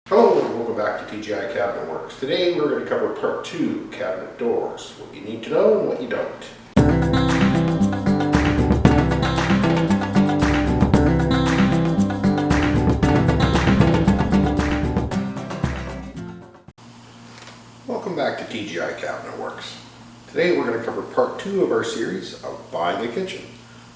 Hello and welcome back to TGI Cabinetworks. Today we're going to cover part 2, cabinet doors. What you need to know and what you don't. Welcome back to TGI Cabinetworks. Today we're going to cover part 2 of our series of buying a kitchen.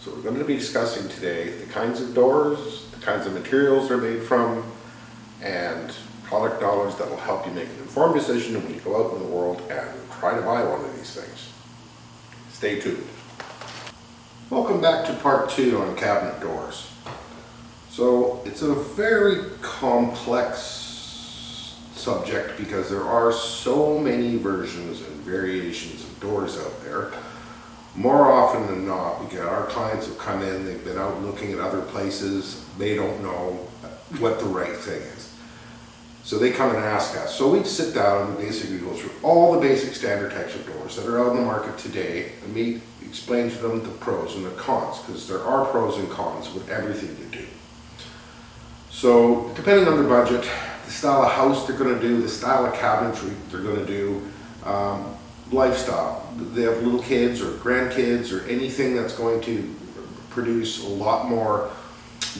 So we're going to be discussing today the kinds of doors, the kinds of materials they're made from, and product knowledge that will help you make an informed decision when you go out in the world and try to buy one of these things. Stay tuned. Welcome back to part 2 on cabinet doors. So it's a very complex subject because there are so many versions and variations of doors out there. More often than not, because our clients have come in, they've been out looking at other places, they don't know what the right thing is. So they come and ask us. So we sit down and basically go through all the basic standard types of doors that are out in the market today, and we explain to them the pros and the cons, because there are pros and cons with everything you do. So depending on their budget, the style of house they're going to do, the style of cabinetry they're going to do, lifestyle. They have little kids or grandkids or anything that's going to produce a lot more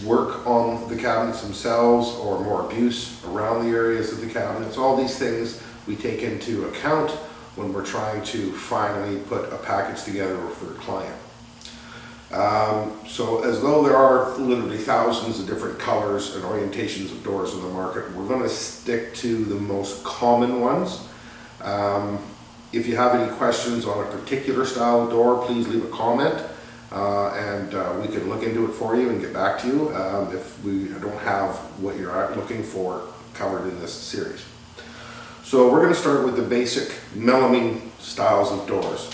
work on the cabinets themselves or more abuse around the areas of the cabinets. All these things we take into account when we're trying to finally put a package together for a client. So as though there are literally thousands of different colors and orientations of doors in the market, we're going to stick to the most common ones. If you have any questions on a particular style of door, please leave a comment. And we can look into it for you and get back to you if we don't have what you're looking for covered in this series. So we're going to start with the basic melamine styles of doors.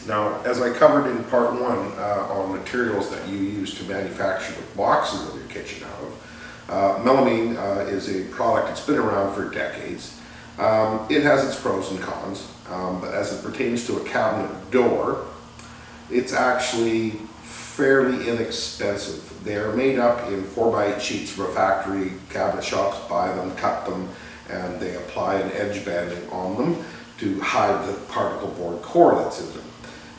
Now, as I covered in part 1 on materials that you use to manufacture the boxes of your kitchen out of, melamine is a product that's been around for decades. It has its pros and cons, but as it pertains to a cabinet door, it's actually fairly inexpensive. They are made up in 4x8 sheets from a factory. Cabinet shops buy them, cut them, and they apply an edge banding on them to hide the particle board core that's in them.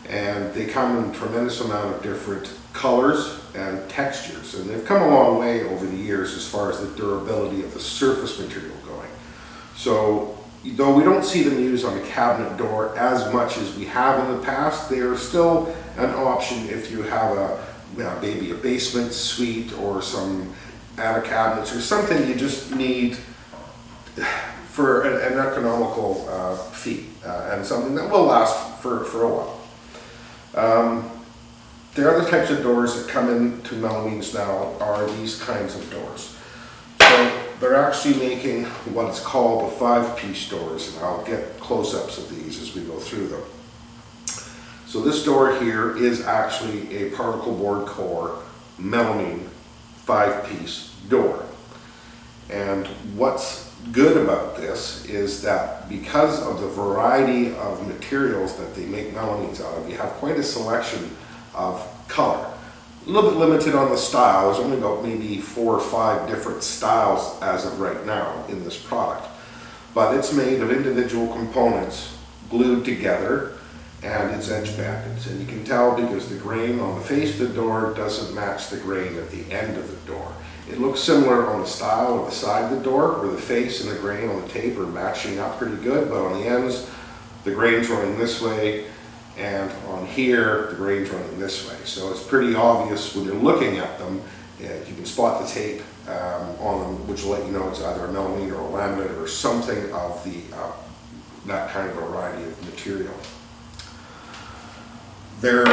And they come in a tremendous amount of different colors and textures. And they've come a long way over the years as far as the durability of the surface material going. So though we don't see them used on a cabinet door as much as we have in the past, they are still an option if you have maybe a basement suite or some attic cabinets or something you just need for an economical fee and something that will last for a while. The other types of doors that come into melamines now are these kinds of doors. So they're actually making what's called the 5-piece doors, and I'll get close-ups of these as we go through them. So this door here is actually a particle board core melamine 5-piece door. And what's good about this is that because of the variety of materials that they make melamines out of, you have quite a selection of color. A little bit limited on the style. There's only about maybe 4 or 5 different styles as of right now in this product. But it's made of individual components glued together, and it's edge banded. And you can tell because the grain on the face of the door doesn't match the grain at the end of the door. It looks similar on the style of the side of the door, where the face and the grain on the tape are matching up pretty good, but on the ends, the grain's running this way, and on here, the grain's running this way. So it's pretty obvious when you're looking at them, you can spot the tape on them, which will let you know it's either a melamine or a laminate or something of that kind of variety of material. They're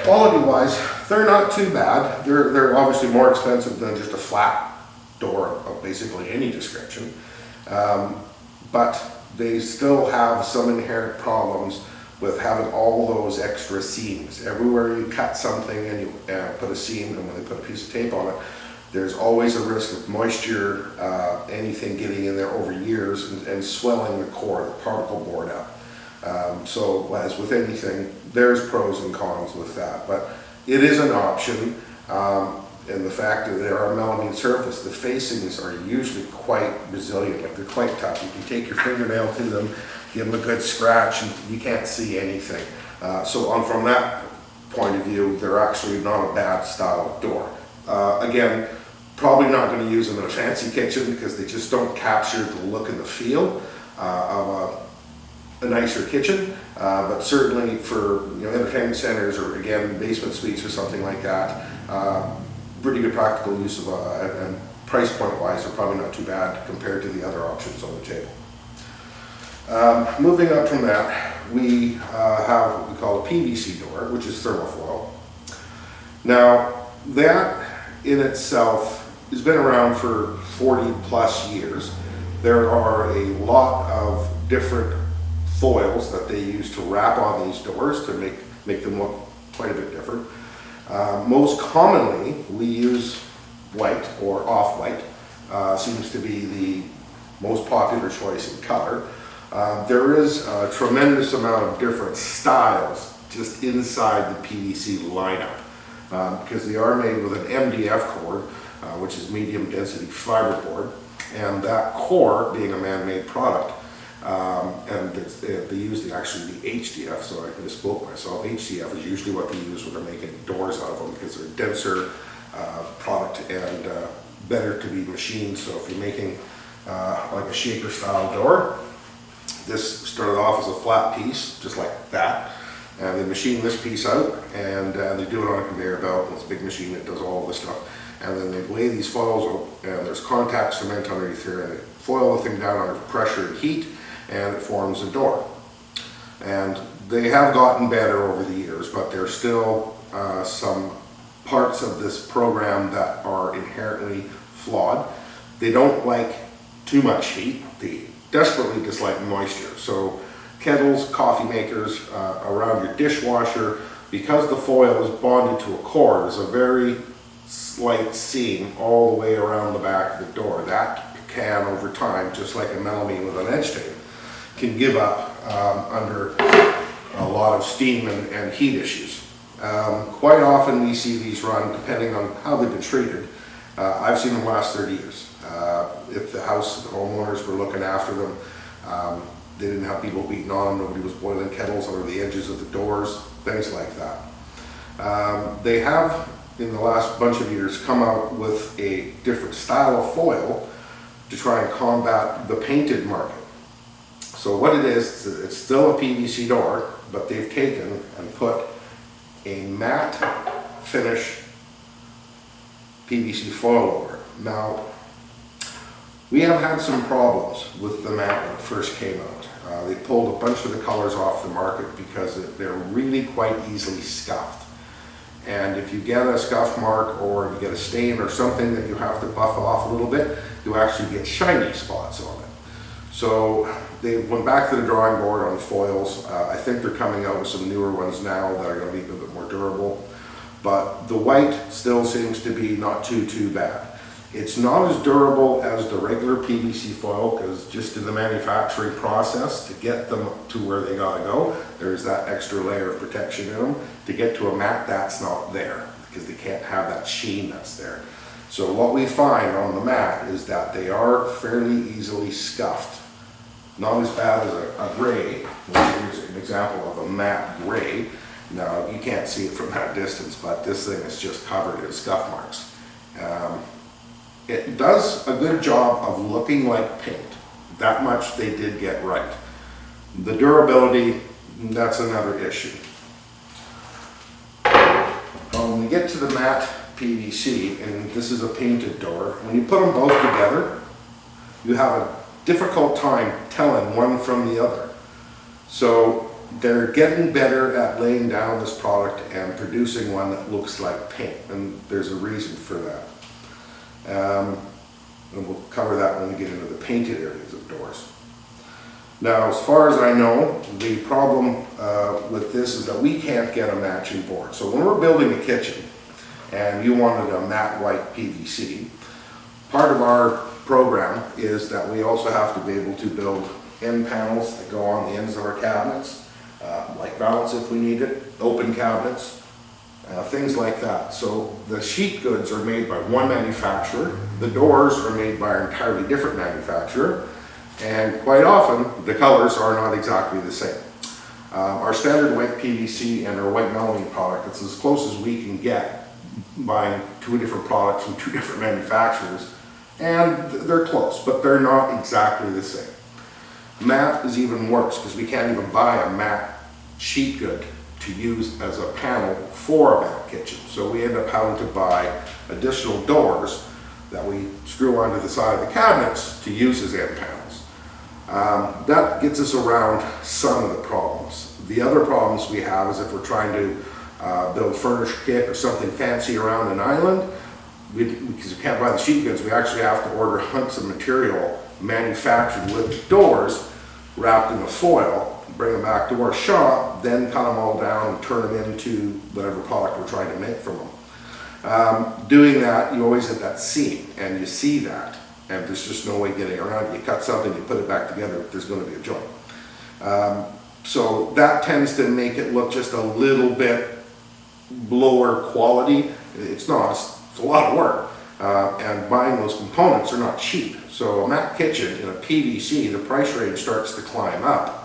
quality-wise, they're not too bad. They're obviously more expensive than just a flat door of basically any description, but they still have some inherent problems with having all those extra seams. Everywhere you cut something and you put a seam, and when they put a piece of tape on it, there's always a risk of moisture, anything getting in there over years and swelling the core, the particle board up. So as with anything, there's pros and cons with that, but it is an option. and the fact that they are a melamine surface, the facings are usually quite resilient, like they're quite tough. You can take your fingernail to them, give them a good scratch, and you can't see anything. From that point of view, they're actually not a bad style of door. Again, probably not going to use them in a fancy kitchen because they just don't capture the look and the feel of a nicer kitchen, but certainly for entertainment centers or again basement suites or something like that, pretty good practical use of and price point wise are probably not too bad compared to the other options on the table. Moving up from that, we have what we call a PVC door, which is thermofoil. Now that in itself has been around for 40 plus years. There are a lot of different foils that they use to wrap on these doors to make them look quite a bit different. Most commonly, we use white or off-white. Seems to be the most popular choice in color. There is a tremendous amount of different styles just inside the PVC lineup because they are made with an MDF cord, which is medium density fiberboard, and that core being a man-made product. And they use actually the HDF, so I misspoke myself. HDF is usually what they use when they're making doors out of them because they're a denser product and better to be machined. So if you're making like a shaker style door, this started off as a flat piece, just like that. And they machine this piece out and they do it on a conveyor belt. And it's a big machine that does all this stuff. And then they lay these foils out, and there's contact cement underneath here, and they foil the thing down under pressure and heat, and it forms a door. And they have gotten better over the years, but there's still some parts of this program that are inherently flawed. They don't like too much heat. They desperately dislike moisture. So kettles, coffee makers, around your dishwasher, because the foil is bonded to a core, there's a very slight seam all the way around the back of the door. That can, over time, just like a melamine with an edge tape, can give up under a lot of steam and heat issues. Quite often we see these run, depending on how they've been treated. I've seen them last 30 years. If the homeowners were looking after them, they didn't have people beating on them, nobody was boiling kettles under the edges of the doors, things like that. They have, in the last bunch of years, come out with a different style of foil to try and combat the painted market. So what it is, it's still a PVC door, but they've taken and put a matte finish PVC foil over it. Now, we have had some problems with the matte when it first came out. They pulled a bunch of the colors off the market because they're really quite easily scuffed. And if you get a scuff mark or you get a stain or something that you have to buff off a little bit, you actually get shiny spots on it. So they went back to the drawing board on foils. I think they're coming out with some newer ones now that are going to be a little bit more durable. But the white still seems to be not too bad. It's not as durable as the regular PVC foil because just in the manufacturing process to get them to where they gotta go, there's that extra layer of protection in them. To get to a matte, that's not there because they can't have that sheen that's there. So what we find on the matte is that they are fairly easily scuffed. Not as bad as a gray, which is an example of a matte gray. Now you can't see it from that distance, but this thing is just covered in scuff marks. It does a good job of looking like paint. That much they did get right. The durability, that's another issue. When we get to the matte PVC, and this is a painted door, when you put them both together, you have a difficult time telling one from the other. So they're getting better at laying down this product and producing one that looks like paint, and there's a reason for that. And we'll cover that when we get into the painted areas of doors. Now, as far as I know, the problem with this is that we can't get a matching board. So when we're building a kitchen and you wanted a matte white PVC, part of our program is that we also have to be able to build end panels that go on the ends of our cabinets, light balance if we need it, open cabinets, things like that. So the sheet goods are made by one manufacturer, the doors are made by an entirely different manufacturer, and quite often the colors are not exactly the same. Our standard white PVC and our white melamine product, it's as close as we can get buying two different products from two different manufacturers, and they're close, but they're not exactly the same. Matte is even worse because we can't even buy a matte sheet good to use as a panel for a matte kitchen. So we end up having to buy additional doors that we screw onto the side of the cabinets to use as end panels. That gets us around some of the problems. The other problems we have is if we're trying to build furniture kit or something fancy around an island, because we can't buy the sheet goods, we actually have to order hunks of material manufactured with doors wrapped in a foil, bring them back to our shop, then cut them all down and turn them into whatever product we're trying to make from them. Doing that, you always hit that seam, and you see that, and there's just no way getting around it. You cut something, you put it back together, there's going to be a joint. So that tends to make it look just a little bit lower quality. It's not, it's a lot of work, and buying those components are not cheap. So a matte kitchen in a PVC, the price range starts to climb up,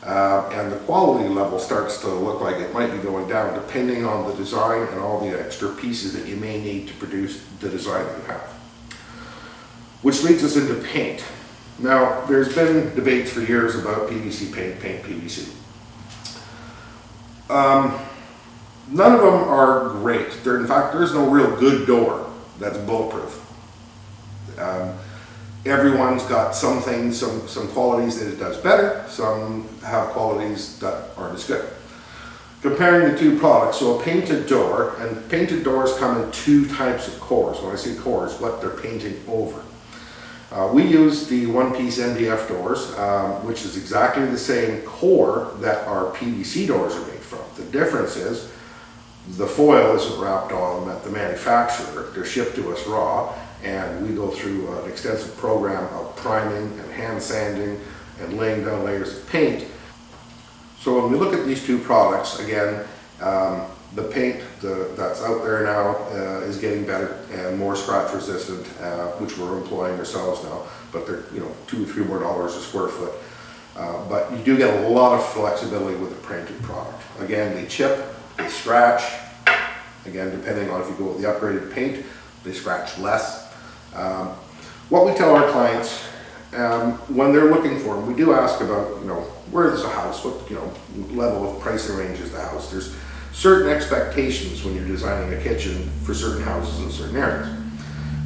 and the quality level starts to look like it might be going down depending on the design and all the extra pieces that you may need to produce the design that you have. Which leads us into paint. Now, there's been debates for years about PVC paint PVC. None of them are great. In fact, there's no real good door that's bulletproof. Everyone's got some things, some qualities that it does better, some have qualities that aren't as good. Comparing the two products, so a painted door, and painted doors come in two types of cores. When I say cores, what they're painting over. We use the one-piece MDF doors, which is exactly the same core that our PVC doors are made from. The difference is the foil isn't wrapped on at the manufacturer. They're shipped to us raw, and we go through an extensive program of priming and hand sanding and laying down layers of paint. So when we look at these two products, again, the paint that's out there now is getting better and more scratch resistant, which we're employing ourselves now, but they're $2 or $3 more a square foot. But you do get a lot of flexibility with the painted product. Again, they chip, they scratch. Again, depending on if you go with the upgraded paint, they scratch less. What we tell our clients when they're looking for them, we do ask about, where is the house, what level of pricing range is the house. There's certain expectations when you're designing a kitchen for certain houses in certain areas.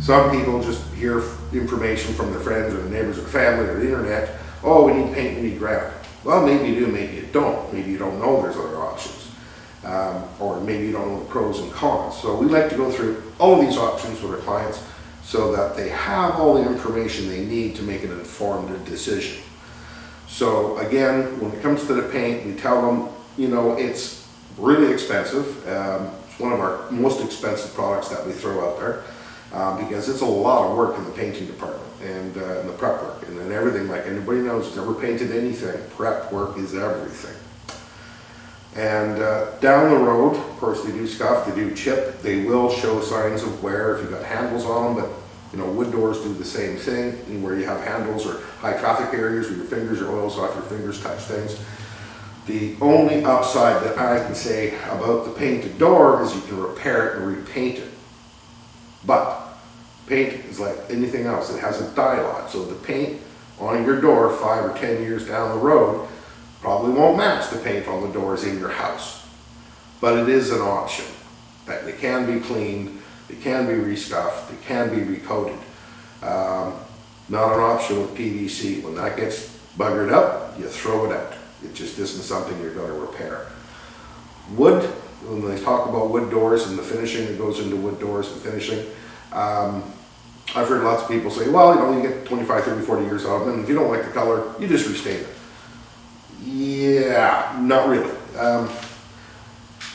Some people just hear information from their friends or their neighbors or family or the internet. Oh, we need paint, we need granite. Well, maybe you do, maybe you don't. Maybe you don't know there's other options. Or maybe you don't know the pros and cons. So we like to go through all of these options with our clients so that they have all the information they need to make an informed decision. So again, when it comes to the paint, we tell them, it's really expensive. It's one of our most expensive products that we throw out there because it's a lot of work in the painting department and in the prep work and everything. Like anybody knows who's ever painted anything, prep work is everything. And down the road, of course, they do scuff, they do chip, they will show signs of wear if you've got handles on them, but wood doors do the same thing, where you have handles or high traffic areas where your fingers or oils off your fingers touch things. The only upside that I can say about the painted door is you can repair it and repaint it. But paint is like anything else, it has a die lot, so the paint on your door 5 or 10 years down the road probably won't match the paint on the doors in your house. But it is an option that they can be cleaned, they can be rescuffed, they can be recoated. Not an option with PVC. When that gets buggered up, you throw it out. It just isn't something you're going to repair. Wood, when they talk about wood doors and the finishing that goes into wood doors and finishing, I've heard lots of people say, well, you get 25, 30, 40 years out of them, and if you don't like the color, you just restain it. Yeah, not really.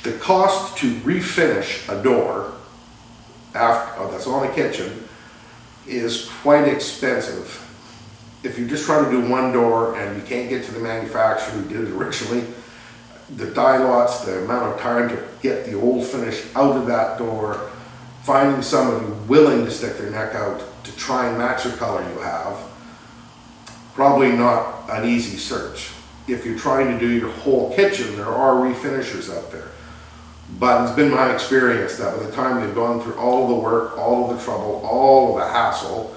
The cost to refinish a door that's on a kitchen is quite expensive. If you're just trying to do one door and you can't get to the manufacturer who did it originally, the dye lots, the amount of time to get the old finish out of that door, finding somebody willing to stick their neck out to try and match the color you have, probably not an easy search. If you're trying to do your whole kitchen, there are refinishers out there. But it's been my experience that by the time you've gone through all of the work, all of the trouble, all of the hassle,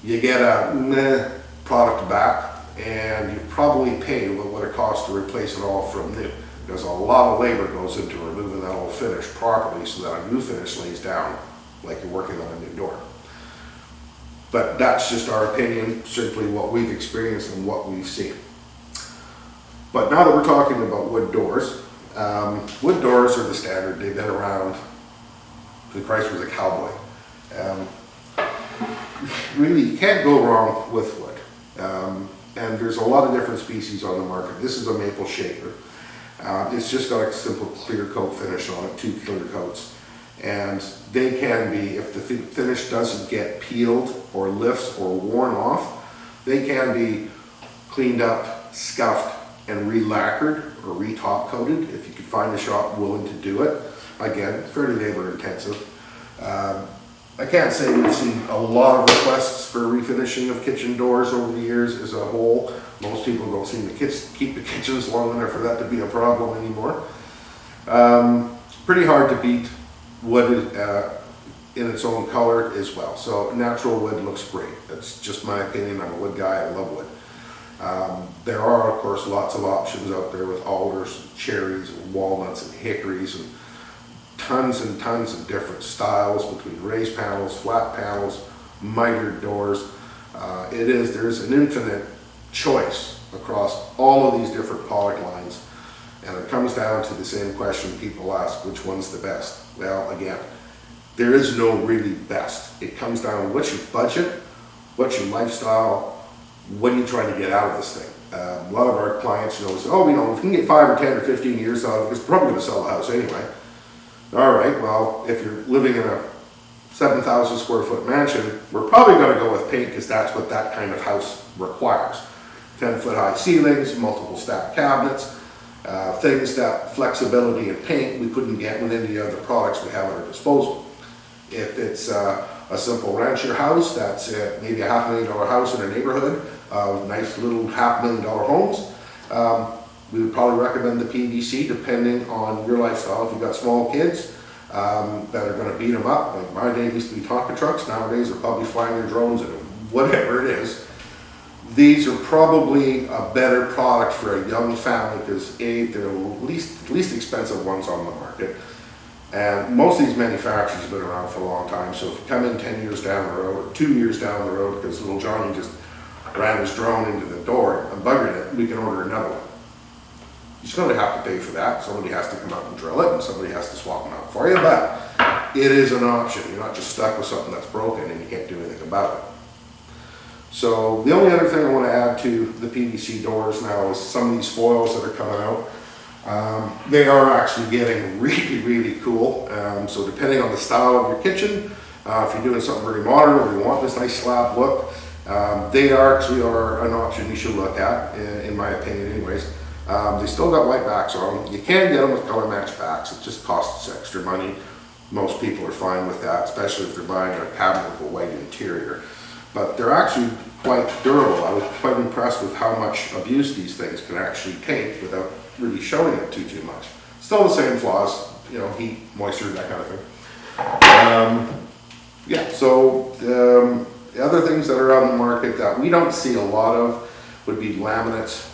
you get a meh product back, and you probably pay what it costs to replace it all from new. Because a lot of labor goes into removing that old finish properly so that a new finish lays down like you're working on a new door. But that's just our opinion, simply what we've experienced and what we've seen. But now that we're talking about wood doors are the standard. They've been around. Christ was a cowboy. Really, you can't go wrong with wood. And there's a lot of different species on the market. This is a maple shaker. It's just got a simple clear coat finish on it, 2 clear coats. And they can be, if the finish doesn't get peeled or lifts or worn off, they can be cleaned up, scuffed, and re-lacquered or re-top coated if you could find a shop willing to do it. Again, fairly labor intensive. I can't say we've seen a lot of requests for refinishing of kitchen doors over the years as a whole. Most people don't seem to keep the kitchens long enough for that to be a problem anymore. Pretty hard to beat wood in its own color as well. So natural wood looks great. That's just my opinion. I'm a wood guy. I love wood. There are, of course, lots of options out there with alders, cherries, and walnuts, and hickories, and tons of different styles between raised panels, flat panels, mitered doors. There's an infinite choice across all of these different product lines, and it comes down to the same question people ask: which one's the best? Well, again, there is no really best. It comes down to what's your budget, what's your lifestyle, what are you trying to get out of this thing? A lot of our clients say, oh, if we can get 5 or 10 or 15 years out of it, it's probably going to sell the house anyway. All right, well, if you're living in a 7,000 square foot mansion, we're probably going to go with paint because that's what that kind of house requires. 10-foot high ceilings, multiple stacked cabinets, things that flexibility in paint we couldn't get with any other products we have at our disposal. If it's a simple rancher house, that's maybe a $500,000 house in a neighborhood of nice little $500,000 homes, we would probably recommend the PVC depending on your lifestyle. If you've got small kids that are going to beat them up, like my day used to be Tonka trucks, nowadays they're probably flying their drones and whatever it is. These are probably a better product for a young family because A, they're the least expensive ones on the market. And most of these manufacturers have been around for a long time, so if you come in 10 years down the road, or 2 years down the road, because little Johnny just ran his drone into the door and buggered it, we can order another one. You're going to have to pay for that. Somebody has to come out and drill it, and somebody has to swap them out for you, but it is an option. You're not just stuck with something that's broken and you can't do anything about it. So the only other thing I want to add to the PVC doors now is some of these foils that are coming out. They are actually getting really cool. So depending on the style of your kitchen, if you're doing something very modern or you want this nice slab look, they actually are an option you should look at, in my opinion anyways. They still got white backs on them. You can get them with color match backs. It just costs extra money. Most people are fine with that, especially if they're buying a cabinet with a white interior. But they're actually quite durable. I was quite impressed with how much abuse these things can actually take without really showing it too much. Still the same flaws, heat, moisture, that kind of thing. Yeah, so the other things that are out in the market that we don't see a lot of would be laminates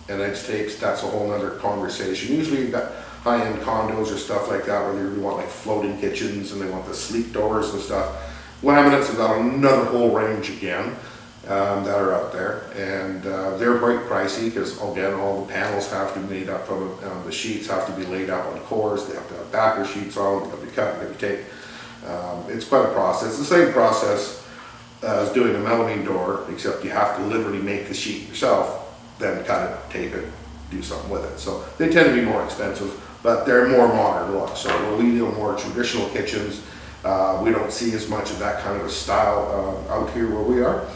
and edge tapes. That's a whole other conversation. Usually you've got high-end condos or stuff like that where they really want like floating kitchens and they want the sleek doors and stuff. Laminates have got another whole range again that are out there, and they're quite pricey because again all the panels have to be made up from the sheets have to be laid out on cores. They have to have backer sheets on. They have to be cut, they have to be taped. It's quite a process. It's the same process as doing a melamine door, except you have to literally make the sheet yourself, then cut it, tape it, do something with it. So they tend to be more expensive, but they're more modern look. So when we do more traditional kitchens, we don't see as much of that kind of a style out here where we are.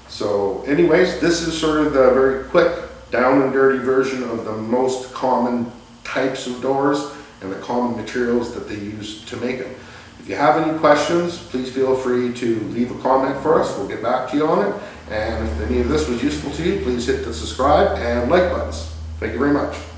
So anyways, this is sort of the very quick down and dirty version of the most common types of doors and the common materials that they use to make them. If you have any questions, please feel free to leave a comment for us. We'll get back to you on it. And if any of this was useful to you, please hit the subscribe and like buttons. Thank you very much.